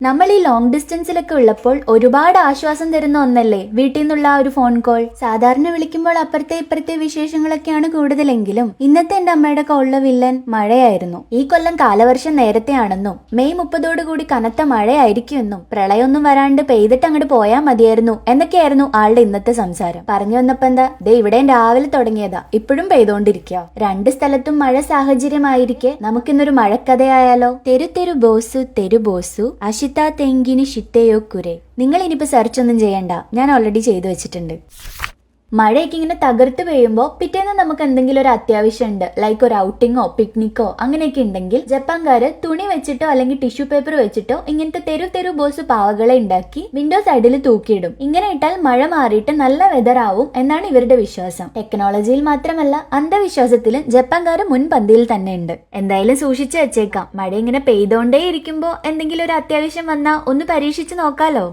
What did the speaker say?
നമ്മൾ ഈ ലോങ് ഡിസ്റ്റൻസിലൊക്കെ ഉള്ളപ്പോൾ ഒരുപാട് ആശ്വാസം തരുന്ന ഒന്നല്ലേ വീട്ടിൽ നിന്നുള്ള ആ ഒരു ഫോൺ കോൾ. സാധാരണ വിളിക്കുമ്പോൾ അപ്പുറത്തെ ഇപ്പുറത്തെ വിശേഷങ്ങളൊക്കെയാണ് കൂടുതലെങ്കിലും ഇന്നത്തെ എന്റെ അമ്മയുടെ കോളിലെ വില്ലൻ മഴയായിരുന്നു. ഈ കൊല്ലം കാലവർഷം നേരത്തെ ആണെന്നും മെയ് 30 കനത്ത മഴയായിരിക്കുമെന്നും പ്രളയമൊന്നും വരാണ്ട് പെയ്തിട്ട് അങ്ങോട്ട് പോയാൽ മതിയായിരുന്നു എന്നൊക്കെയായിരുന്നു ആളുടെ ഇന്നത്തെ സംസാരം. പറഞ്ഞു വന്നപ്പോ എന്താ ദേ ഇവിടെ രാവിലെ തുടങ്ങിയതാ, ഇപ്പോഴും പെയ്തോണ്ടിരിക്കുക. രണ്ട് സ്ഥലത്തും മഴ സാഹചര്യമായിരിക്കെ നമുക്കിന്നൊരു മഴക്കഥയായാലോ? തെരു തെരു ബോസു തെരു ബോസു തെങ്കിനി ഷിത്തയോ കുരെ. നിങ്ങൾ ഇനിയിപ്പോ സെർച്ച് ഒന്നും ചെയ്യണ്ട, ഞാൻ ഓൾറെഡി ചെയ്തു വെച്ചിട്ടുണ്ട്. മഴയൊക്കെ ഇങ്ങനെ തകർത്ത് പെയ്യുമ്പോൾ പിറ്റേന്ന് നമുക്ക് എന്തെങ്കിലും ഒരു അത്യാവശ്യം ഉണ്ട്, ലൈക്ക് ഒരു ഔട്ടിങ്ങോ പിക്നിക്കോ അങ്ങനെയൊക്കെ ഉണ്ടെങ്കിൽ ജപ്പാൻകാര് തുണി വെച്ചിട്ടോ അല്ലെങ്കിൽ ടിഷ്യൂ പേപ്പർ വെച്ചിട്ടോ ഇങ്ങനത്തെ തെരു തെരു ബോസ് പാവകളെ ഉണ്ടാക്കി വിൻഡോ സൈഡിൽ തൂക്കിയിടും. ഇങ്ങനെ ഇട്ടാൽ മഴ മാറിയിട്ട് നല്ല വെതർ ആവും എന്നാണ് ഇവരുടെ വിശ്വാസം. ടെക്നോളജിയിൽ മാത്രമല്ല അന്ധവിശ്വാസത്തിലും ജപ്പാൻകാര് മുൻപന്തിയിൽ തന്നെ ഉണ്ട്. എന്തായാലും സൂക്ഷിച്ചു വെച്ചേക്കാം. മഴ ഇങ്ങനെ പെയ്തോണ്ടേ ഇരിക്കുമ്പോ എന്തെങ്കിലും ഒരു അത്യാവശ്യം വന്നാ ഒന്ന് പരീക്ഷിച്ച് നോക്കാലോ.